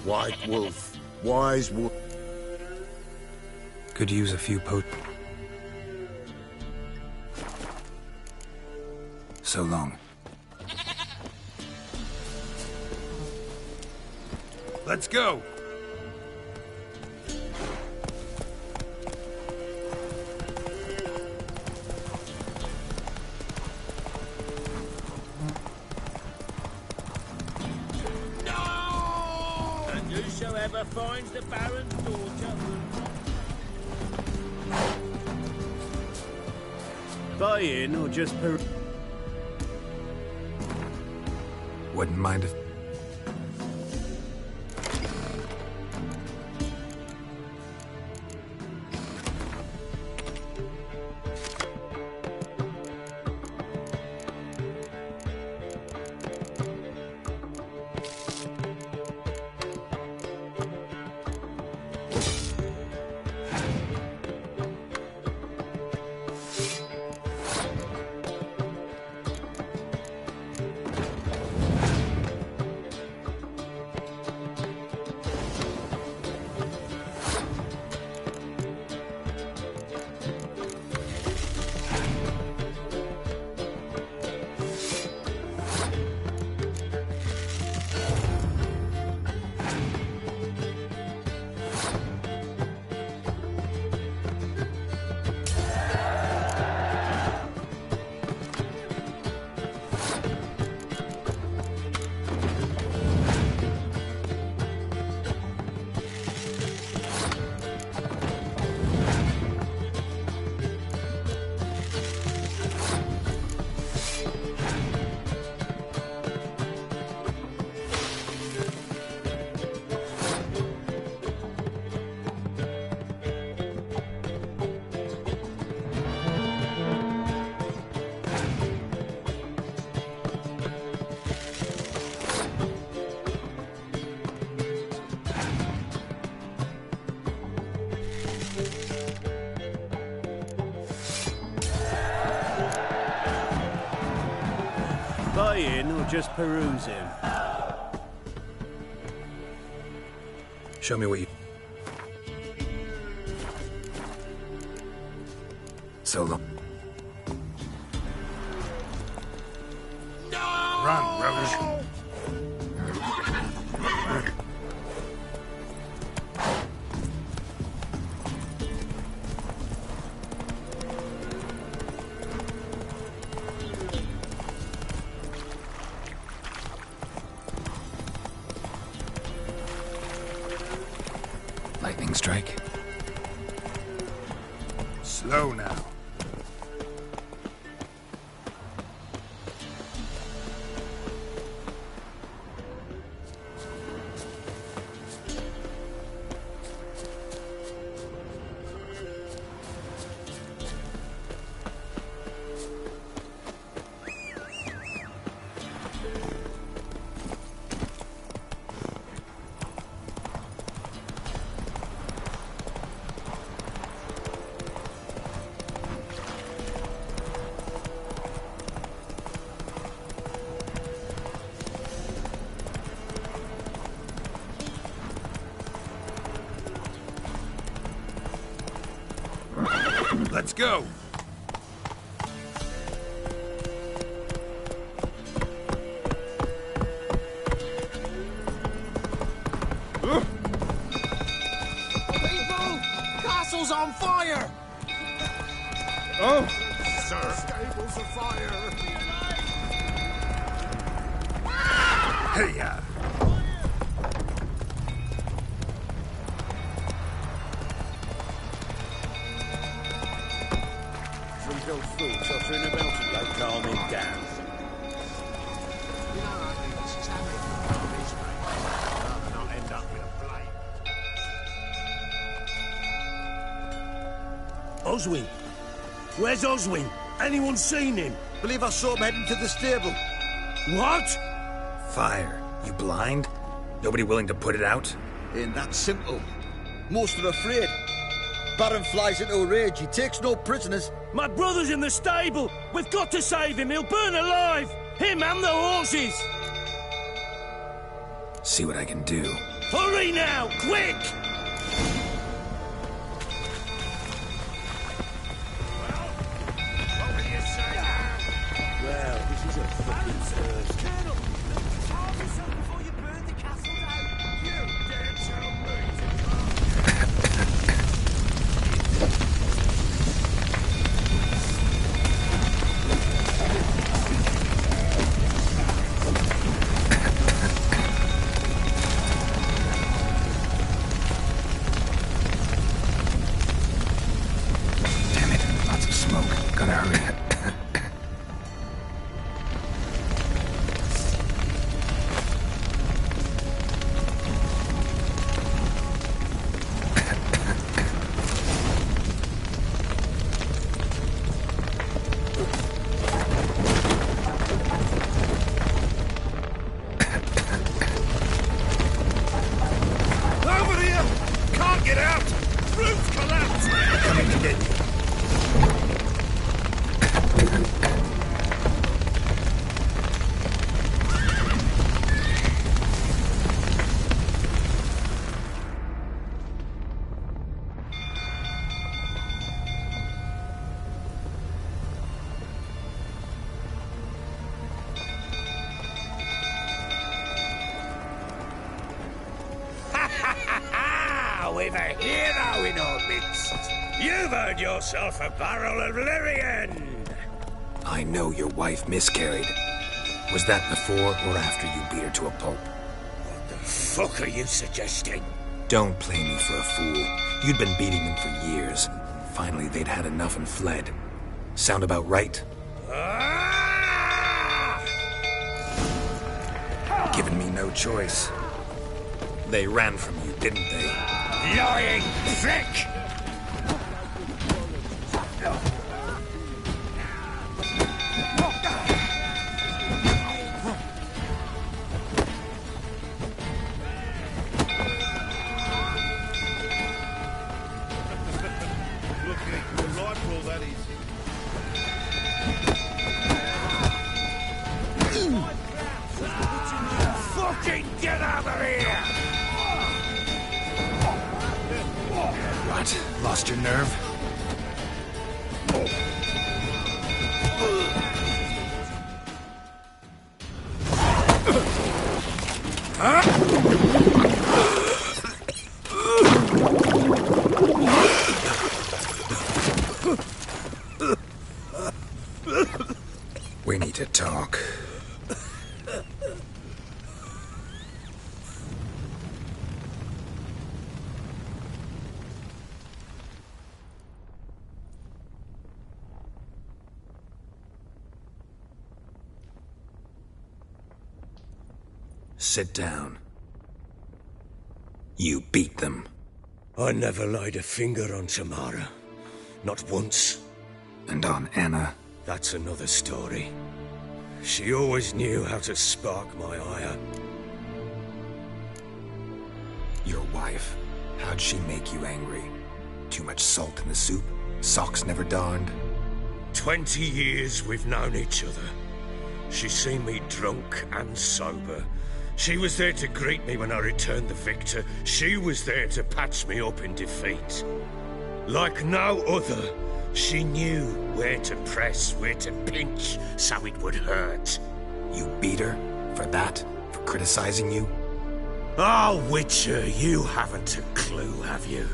White wolf. Wise wolf. Could use a few So long. Let's go! No! And whosoever finds the Baron's daughter will... Buy in or just per... Wouldn't mind if... Buy in or just peruse him? Show me what you... So long. Run, Rogue. Lightning strike. Slow now. Let's go! People! Castle's on fire! Oh! Sir! Stables afire! Hey-ya! Some old fool tottering about it like calm him down. You know, I think this is how they do this, mate. Rather not end up with a blame. Oswin! Where's Oswin? Anyone seen him? Believe I saw him heading to the stable. What? Fire. You blind? Nobody willing to put it out? Ain't that simple. Most are afraid. Baron flies into a rage. He takes no prisoners. My brother's in the stable! We've got to save him! He'll burn alive! Him and the horses! See what I can do. Hurry now, quick! Well, this is a fucking first. Colonel, harm yourself before you burn the castle down. You dare tell me to come. Damn it, lots of smoke. Gotta hurry. Over here! Can't get out! Roof collapsed! Coming to get you. We've a hero in our midst. You've earned yourself a barrel of Lyrian. I know your wife miscarried. Was that before or after you beat her to a pulp? What the fuck are you suggesting? Don't play me for a fool. You'd been beating them for years. Finally, they'd had enough and fled. Sound about right? Given me no choice. They ran from you, didn't they? Lying prick! Fucking get out of here! What? Lost your nerve? We need to talk. Sit down. You beat them. I never laid a finger on Tamara. Not once. And on Anna. That's another story. She always knew how to spark my ire. Your wife. How'd she make you angry? Too much salt in the soup? Socks never darned? 20 years we've known each other. She's seen me drunk and sober. She was there to greet me when I returned the victor. She was there to patch me up in defeat. Like no other, she knew where to press, where to pinch, so it would hurt. You beat her? For that? For criticizing you? Oh, Witcher, you haven't a clue, have you?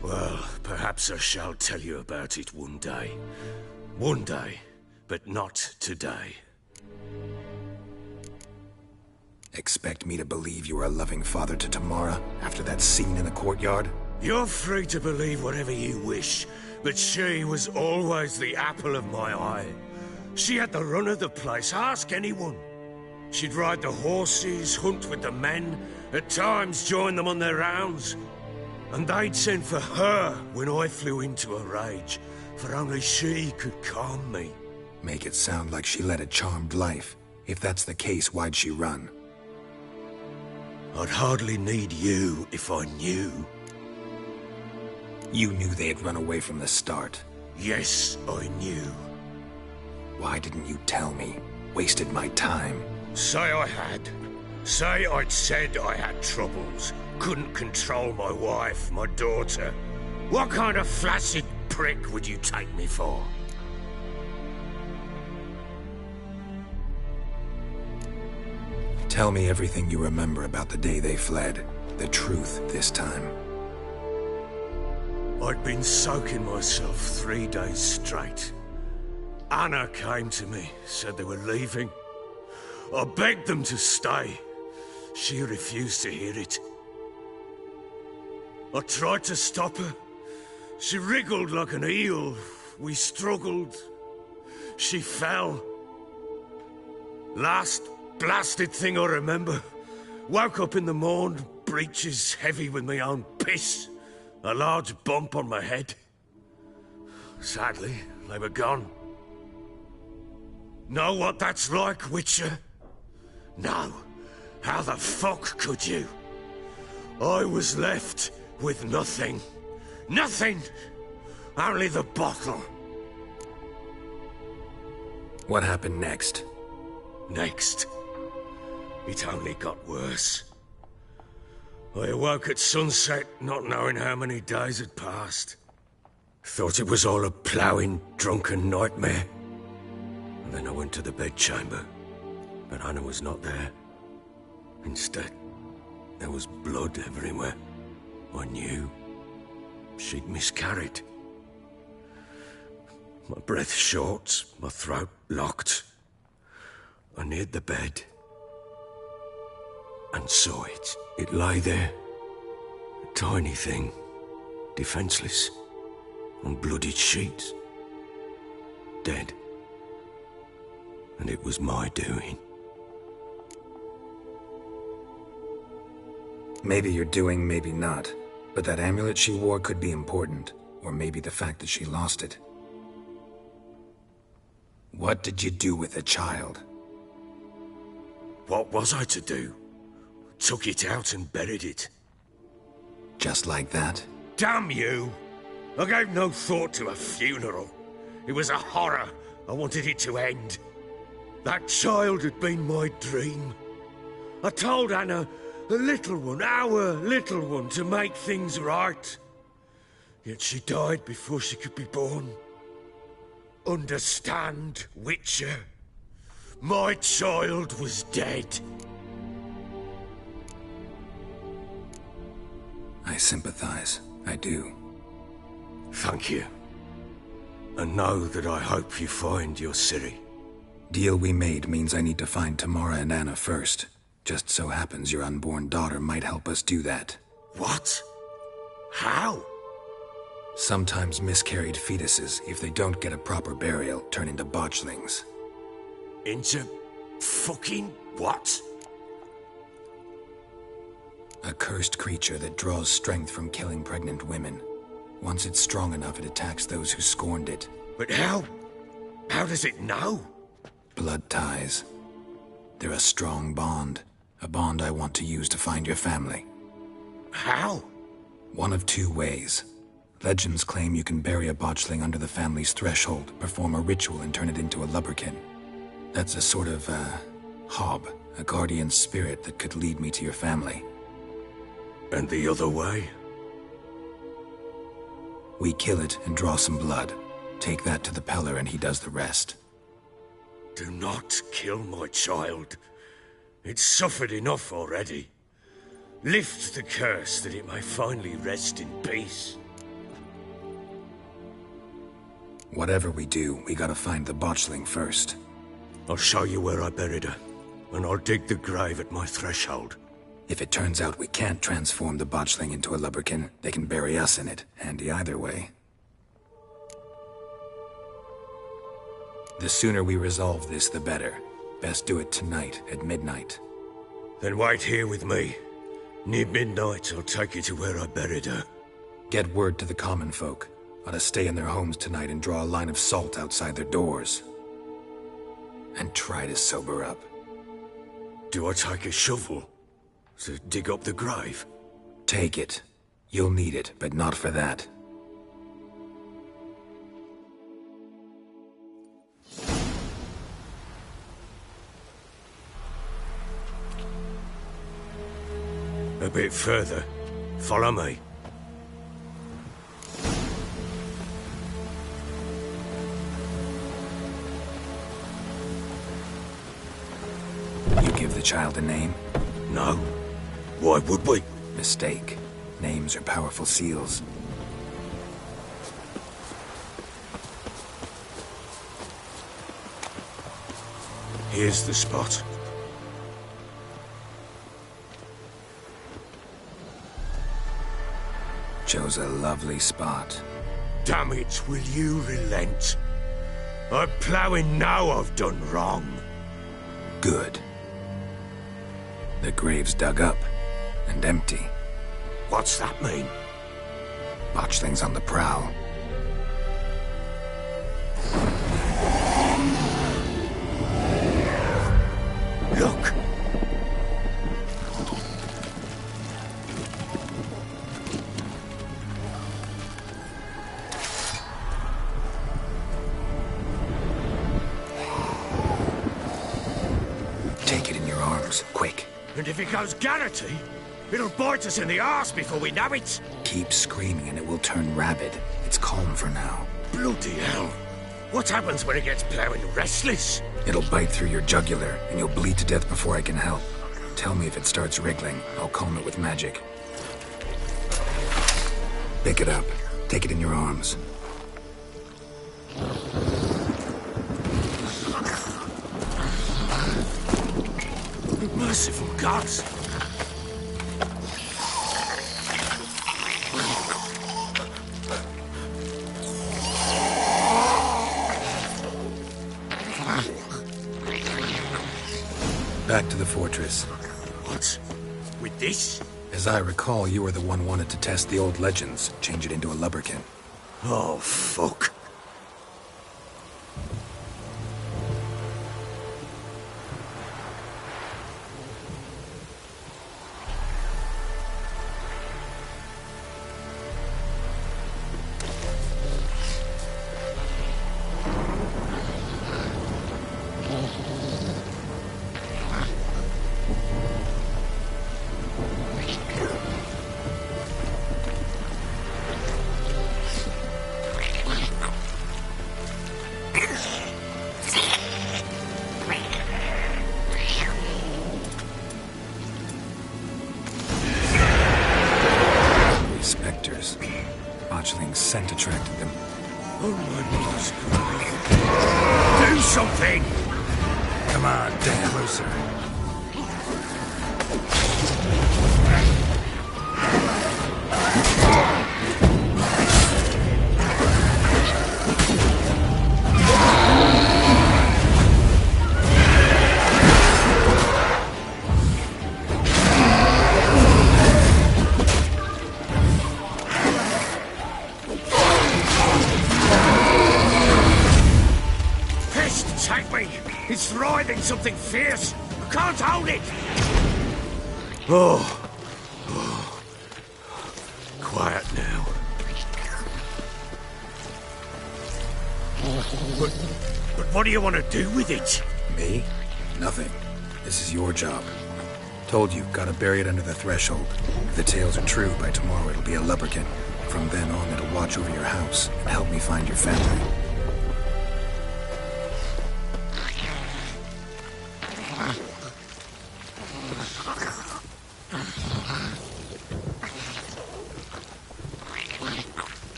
Well, perhaps I shall tell you about it one day. One day, but not today. Expect me to believe you were a loving father to Tamara after that scene in the courtyard? You're free to believe whatever you wish, but she was always the apple of my eye. She had the run of the place, ask anyone. She'd ride the horses, hunt with the men, at times join them on their rounds. And they'd send for her when I flew into a rage, for only she could calm me. Make it sound like she led a charmed life. If that's the case, why'd she run? I'd hardly need you if I knew. You knew they had run away from the start. Yes, I knew. Why didn't you tell me? Wasted my time. Say I had. Say I'd said I had troubles, couldn't control my wife, my daughter. What kind of flaccid prick would you take me for? Tell me everything you remember about the day they fled. The truth this time. I'd been soaking myself 3 days straight. Anna came to me, said they were leaving. I begged them to stay. She refused to hear it. I tried to stop her. She wriggled like an eel. We struggled. She fell. Last blasted thing I remember. Woke up in the morn, breeches heavy with my own piss. A large bump on my head. Sadly, they were gone. Know what that's like, Witcher? No. How the fuck could you? I was left with nothing. Nothing! Only the bottle. What happened next? Next. It only got worse. I awoke at sunset, not knowing how many days had passed. Thought it was all a ploughing, drunken nightmare. And then I went to the bedchamber, but Anna was not there. Instead, there was blood everywhere. I knew she'd miscarried. My breath short, my throat locked. I neared the bed and saw it. It lay there, a tiny thing, defenseless, on bloodied sheets, dead. And it was my doing. Maybe you're doing, maybe not. But that amulet she wore could be important. Or maybe the fact that she lost it. What did you do with the child? What was I to do? Took it out and buried it. Just like that? Damn you! I gave no thought to a funeral. It was a horror. I wanted it to end. That child had been my dream. I told Anna, the little one, our little one, to make things right. Yet she died before she could be born. Understand, Witcher? My child was dead. I sympathize. I do. Thank you. And know that I hope you find your Ciri. Deal we made means I need to find Tamara and Anna first. Just so happens your unborn daughter might help us do that. What? How? Sometimes miscarried fetuses, if they don't get a proper burial, turn into botchlings. Into fucking what? A cursed creature that draws strength from killing pregnant women. Once it's strong enough, it attacks those who scorned it. But how? How does it know? Blood ties. They're a strong bond. A bond I want to use to find your family. How? One of two ways. Legends claim you can bury a botchling under the family's threshold, perform a ritual, and turn it into a lubberkin. That's a sort of, hob, a guardian spirit that could lead me to your family. And the other way? We kill it and draw some blood. Take that to the Peller and he does the rest. Do not kill my child. It's suffered enough already. Lift the curse that it may finally rest in peace. Whatever we do, we gotta find the botchling first. I'll show you where I buried her, and I'll dig the grave at my threshold. If it turns out we can't transform the botchling into a lubberkin, they can bury us in it. Handy either way. The sooner we resolve this, the better. Best do it tonight, at midnight. Then wait here with me. Near midnight, I'll take you to where I buried her. Get word to the common folk. Ought to stay in their homes tonight and draw a line of salt outside their doors. And try to sober up. Do I take a shovel to dig up the grave? Take it. You'll need it, but not for that. A bit further. Follow me. You give the child a name? No. Why would we? Mistake. Names are powerful seals. Here's the spot. Chose a lovely spot. Damn it, will you relent? I'm ploughing now I've done wrong. Good. The grave's dug up and empty. What's that mean? Botchling's on the prowl. Look! Take it in your arms, quick. And if it goes Garrity, it'll bite us in the arse before we know it. Keep screaming and it will turn rabid. It's calm for now. Bloody hell. What happens when it gets ploughing restless? It'll bite through your jugular, and you'll bleed to death before I can help. Tell me if it starts wriggling. I'll calm it with magic. Pick it up. Take it in your arms. Merciful gods! Back to the fortress. What? With this? As I recall, you were the one wanted to test the old legends, change it into a lubberkin. Oh, fuck. Botchling's scent attracted them. Oh my God. Do something! Come on, get closer. It's writhing something fierce. I can't hold it. Oh. Quiet now. But what do you want to do with it? Me? Nothing. This is your job. Told you, gotta bury it under the threshold. If the tales are true, by tomorrow it'll be a lubberkin. From then on, it'll watch over your house and help me find your family.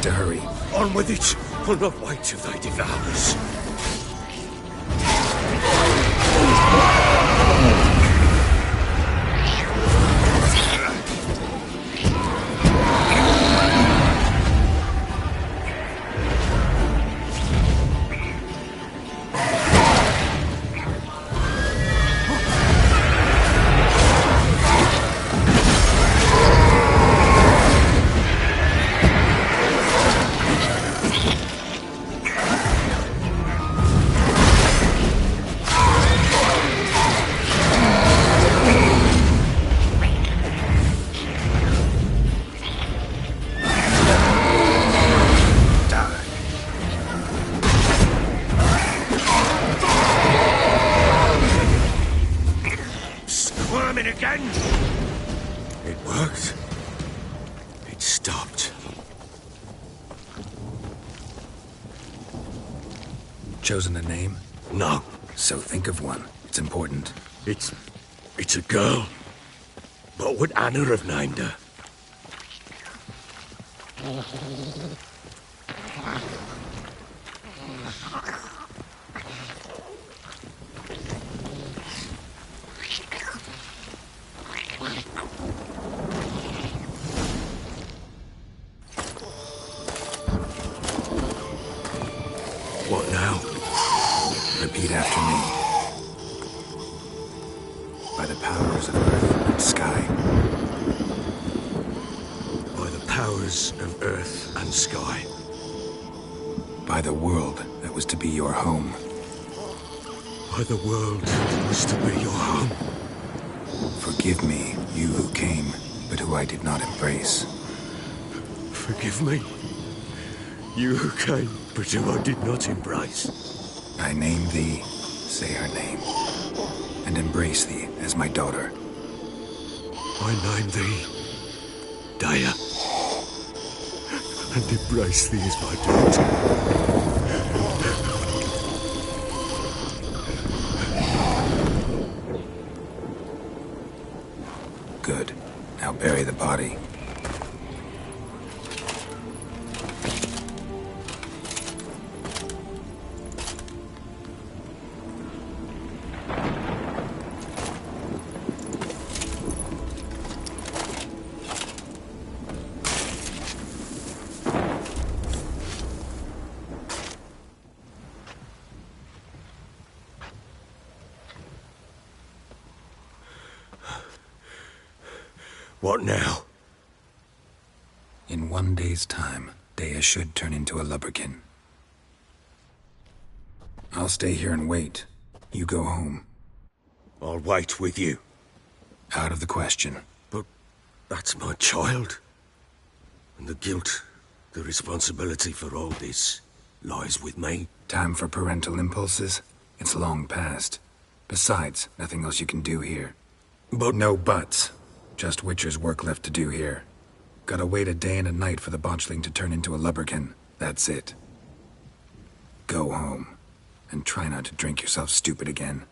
To hurry. On with it! I'll not wait till they devour us. again. It worked. It stopped. Chosen a name? No. So think of one. It's important. It's a girl. What would Anna have named her? What now? Repeat after me. By the powers of earth and sky. By the powers of earth and sky. By the world that was to be your home. By the world that was to be your home. Forgive me, you who came, but who I did not embrace. Forgive me. You who came, but who I did not embrace. I name thee, say her name, and embrace thee as my daughter. I name thee Daya, and embrace thee as my daughter. Good. Now bury the body. What now? In 1 day's time, Dea should turn into a lubberkin. I'll stay here and wait. You go home. I'll wait with you. Out of the question. But that's my child. And the guilt, the responsibility for all this lies with me. Time for parental impulses? It's long past. Besides, nothing else you can do here. But No buts. Just Witcher's work left to do here. Gotta wait a day and a night for the Botchling to turn into a lubberkin. That's it. Go home. And try not to drink yourself stupid again.